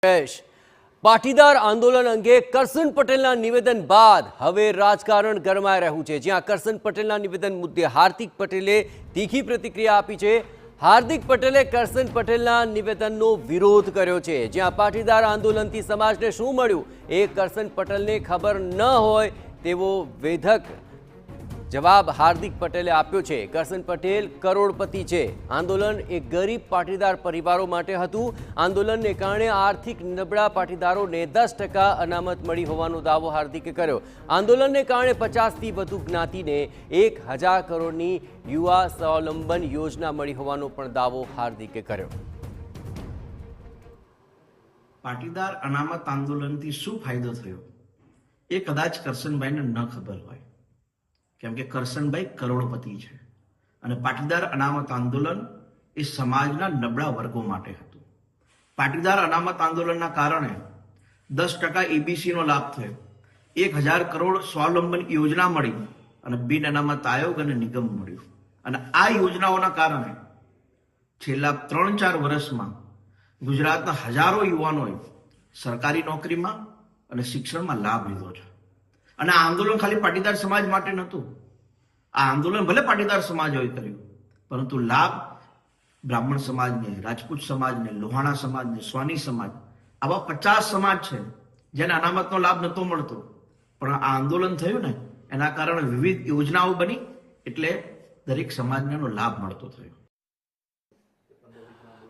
પાટીદાર આંદોલન અંગે કરશન પટેલના નિવેદન બાદ હવે રાજકારણ ગરમાઈ રહ્યું છે, જ્યાં કરશન પટેલના નિવેદન મુદ્દે હાર્દિક પટેલે તીખી પ્રતિક્રિયા આપી છે। હાર્દિક પટેલે કરશન પટેલના નિવેદનનો વિરોધ કર્યો છે, જ્યાં પાટીદાર આંદોલનથી સમાજને શું મળ્યું એ કરશન પટેલને ખબર ન હોય તેવો વેધક જવાબ હાર્દિક પટેલે આપ્યો છે। કરશન પટેલ કરોડપતિ છે। આંદોલન એક ગરીબ પાટીદાર પરિવારો માટે હતું। આંદોલનને કારણે આર્થિક નબળા પાટીદારોને 10% અનામત મળી હોવાનો દાવો હાર્દિકે કર્યો। આંદોલનને કારણે 50થી વધુ જ્ઞાતિને 1000 કરોડની યુવા સ્વાવલંબન યોજના મળી હોવાનો પણ દાવો હાર્દિકે કર્યો। પાટીદાર અનામત આંદોલનથી શું ફાયદો થયો એ કદાચ કરશનભાઈને ન ખબર હોય, કેમ કે કરશનભાઈ કરોડપતિ છે અને પાટીદાર અનામત આંદોલન એ સમાજના નબળા વર્ગો માટે હતું। પાટીદાર અનામત આંદોલનના કારણે 10% એબીસીનો લાભ થયો, 1000 કરોડ સ્વાવલંબન યોજના મળી અને બિન અનામત આયોગ અને નિગમ મળ્યું। અને આ યોજનાઓના કારણે છેલ્લા 3-4 વર્ષમાં ગુજરાતના હજારો યુવાનોએ સરકારી નોકરીમાં અને શિક્ષણમાં લાભ લીધો છે। અને આ આંદોલન ખાલી પાટીદાર સમાજ માટે નહોતું। આ આંદોલન ભલે પાટીદાર સમાજ હોય કર્યું, પરંતુ લાભ બ્રાહ્મણ સમાજને, રાજપૂત સમાજને, લોહાણા સમાજને, સ્વાની સમાજ, આવા 50 સમાજ છે જેને અનામતનો લાભ નહોતો મળતો, પણ આ આંદોલન થયું ને એના કારણે વિવિધ યોજનાઓ બની, એટલે દરેક સમાજને એનો લાભ મળતો થયો।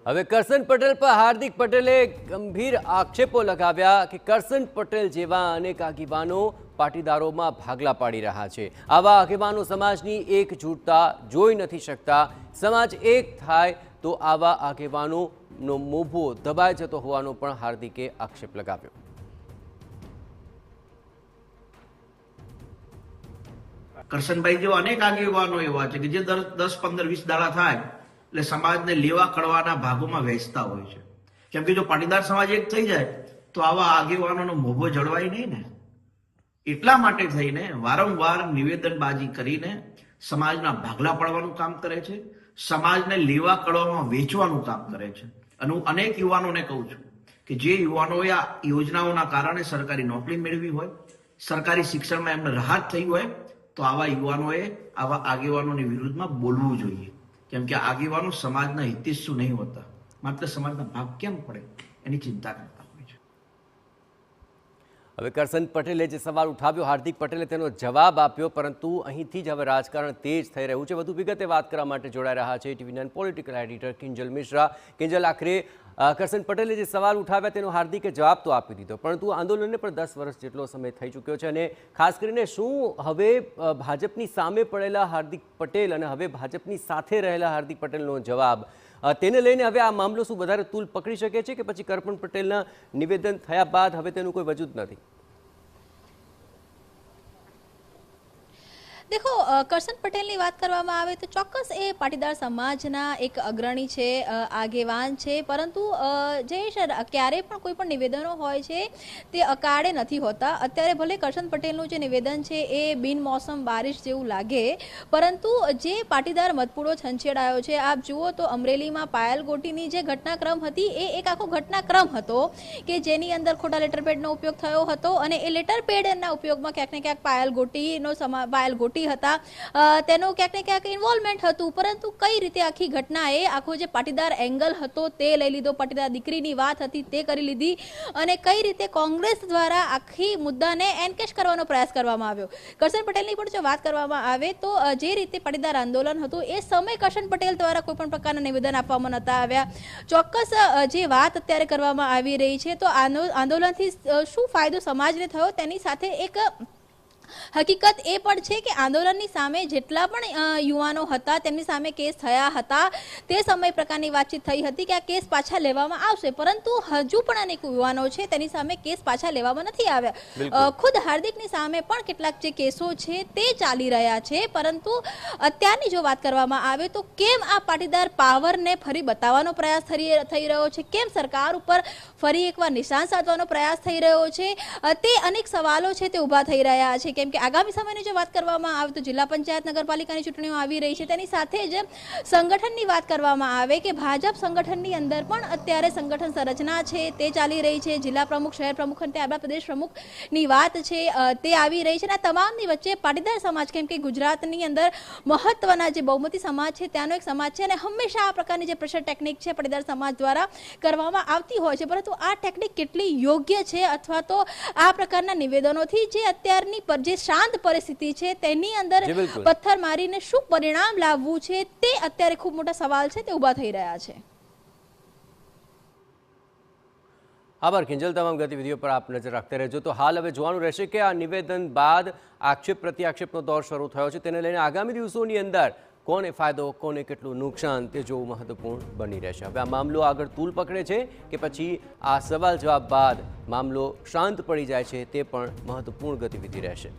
હવે કરશન પટેલ પર હાર્દિક પટેલે ગંભીર આક્ષેપો લગાવ્યા કે કરશન પટેલ જેવા અનેક આગેવાનો પાટીદારોમાં ભાગલા પાડી રહ્યા છે। આવા આગેવાનો સમાજની એકજૂટતા જોઈ નથી શકતા। સમાજ એક થાય તો આવા આગેવાનોનો મોભો દબાઈ જતો હોવાનો પણ હાર્દિકે આક્ષેપ લગાવ્યો। કરશનભાઈ જેવા અનેક આગેવાનો એવા છે કે જે 10, 15, 20 દાડા થાય એટલે સમાજને લેવા કડવાના ભાગોમાં વહેંચતા હોય છે, કેમ કે જો પાટીદાર સમાજ એક થઈ જાય તો આવા આગેવાનોનો મોભો જળવાય નહીં ને। એટલા માટે થઈને વારંવાર નિવેદનબાજી કરીને સમાજના ભાગલા પાડવાનું કામ કરે છે, સમાજને લેવા કડવામાં વેચવાનું કામ કરે છે। અને હું અનેક યુવાનોને કહું છું કે જે યુવાનોએ આ યોજનાઓના કારણે સરકારી નોકરી મેળવી હોય, સરકારી શિક્ષણમાં એમને રાહત થઈ હોય, તો આવા યુવાનોએ આવા આગેવાનોની વિરુદ્ધમાં બોલવું જોઈએ, કેમ કે આગેવાનો સમાજના હિતેચ્છુ નહીં હોતા, માત્ર સમાજના ભાગ કેમ પડે એની ચિંતા કરતા હોય છે। હવે કરશન પટેલે જે સવાલ ઉઠાવ્યો, હાર્દિક પટેલે તેનો જવાબ આપ્યો, પરંતુ અહીંથી જ હવે રાજકારણ તેજ થઈ રહ્યું છે। વધુ વિગતે વાત કરવા માટે જોડાઈ રહ્યા છે ટીવી9 પોલિટિકલ એડિટર કિંજલ મિશ્રા। કિંજલ, આખરે કરશન પટેલે જે સવાલ ઉઠાવ્યા તેનો હાર્દિકે જવાબ તો આપી દીધો, પરંતુ આંદોલનને પણ 10 વર્ષ જેટલો સમય થઈ ચૂક્યો છે, અને ખાસ કરીને શું હવે ભાજપની સામે પડેલા હાર્દિક પટેલ અને હવે ભાજપની સાથે રહેલા હાર્દિક પટેલનો જવાબ, તેને લઈને હવે આ મામલો શું વધારે તૂલ પકડી શકે છે કે પછી કરશન પટેલના નિવેદન થયા બાદ હવે તેનું કોઈ વજૂદ નથી? देखो, करशन पटेलની વાત કરવામાં આવે તો ચોક્કસ એ પાટીદાર સમાજના એક અગ્રણી છે, આગેવાન છે, પરંતુ જે ક્યારેય પણ કોઈ પણ નિવેદનો હોય છે તે અકાળે નથી હોતા। અત્યારે ભલે કરશન પટેલનું જે નિવેદન છે એ બિનમોસમ બારિશ જેવું લાગે, પરંતુ જે પાટીદાર મતપૂડો છંછેડાયો છે, આપ જુઓ તો અમરેલીમાં પાયલ ગોટીની જે ઘટનાક્રમ હતી એ એક આખો ઘટનાક્રમ હતો કે જેની અંદર ખોટા લેટરપેડનો ઉપયોગ થયો હતો, અને એ લેટરપેડના ઉપયોગમાં ક્યાંક ને ક્યાંક પાયલ ગોટી હતા, તેનું ક્યાંક ને ક્યાંક ઇન્વોલ્વમેન્ટ હતું, પરંતુ કઈ રીતે આખી ઘટનાએ આખો જે પાટીદાર એંગલ હતો તે લઈ લીધો, પાટીદાર દીકરીની વાત હતી તે કરી લીધી, અને કઈ રીતે કોંગ્રેસ દ્વારા આખી મુદ્દાને એનકેશ કરવાનો પ્રયાસ કરવામાં આવ્યો। કરશન પટેલની પણ જો વાત કરવામાં આવે તો જે રીતે પાટીદાર આંદોલન હતું એ સમય કરશન પટેલ દ્વારા કોઈ પણ પ્રકારના નિવેદન આપવામાં નહોતા આવ્યા। ચોક્કસ જે વાત અત્યારે કરવામાં આવી રહી છે તો આંદોલનથી શું ફાયદો સમાજને થયો તેની સાથે એક હકીકત એ પણ છે કે આંદોલનની સામે જેટલા પણ યુવાનો હતા તેમની સામે કેસ થયા હતા, તે સમય પ્રકારની વાતચીત થઈ હતી કે આ કેસ પાછા લેવામાં આવશે, પરંતુ હજુ પણ અનેક યુવાનો છે તેની સામે કેસ પાછા લેવામાં નથી આવ્યા। ખુદ હાર્દિકની સામે પણ કેટલાક જે કેસો છે તે ચાલી રહ્યા છે, પરંતુ અત્યારની જો વાત કરવામાં આવે તો કેમ આ પાટીદાર પાવરને ફરી બતાવવાનો પ્રયાસ થઈ રહ્યો છે, કેમ સરકાર ઉપર ફરી એકવાર નિશાન સાધવાનો પ્રયાસ થઈ રહ્યો છે, તે અનેક સવાલો છે તે ઊભા થઈ રહ્યા છે। કેમ કે આગામી સમયની જો વાત કરવામાં આવે તો જિલ્લા પંચાયત નગરપાલિકાની ચૂંટણીઓ આવી રહી છે, તેની સાથે જ સંગઠનની વાત કરવામાં આવે કે ભાજપ સંગઠનની અંદર પણ અત્યારે સંગઠન સંરચના છે તે ચાલી રહી છે, જિલ્લા પ્રમુખ, શહેર પ્રમુખ અને ત્યારબાદ પ્રદેશ પ્રમુખની વાત છે તે આવી રહી છે અને આ તમામની વચ્ચે પાટીદાર સમાજ, કેમ કે ગુજરાતની અંદર મહત્વના જે બહુમતી સમાજ છે ત્યાંનો એક સમાજ છે અને હંમેશા આ પ્રકારની જે પ્રેશર ટેકનિક છે પાટીદાર સમાજ દ્વારા કરવામાં આવતી હોય છે, પરંતુ આ ટેકનિક કેટલી યોગ્ય છે અથવા તો આ પ્રકારના નિવેદનોથી જે અત્યારની જે શાંત પરિસ્થિતિ છે તેની અંદર પથ્થર મારીને શું પરિણામ લાવવું છે તે અત્યારે ખૂબ મોટા સવાલ છે તે ઊભા થઈ રહ્યા છે. આભાર કિંજલ, તમામ ગતિવિધિઓ પર આપ નજર રાખતા રહેજો. તો હાલ હવે જોવાનું રહેશે કે આ નિવેદન બાદ આક્ષેપ પ્રત્યાક્ષેપનો દોર શરૂ થયો છે, તેને લઈને આગામી દિવસોની અંદર કોને ફાયદો, કોને કેટલું નુકસાન તે જોવું મહત્વપૂર્ણ બની રહેશે. હવે આ મામલો આગળ તૂલ પકડે છે કે પછી આ સવાલ જવાબ બાદ મામલો શાંત પડી જાય છે તે પણ મહત્વપૂર્ણ ગતિવિધિ રહેશે.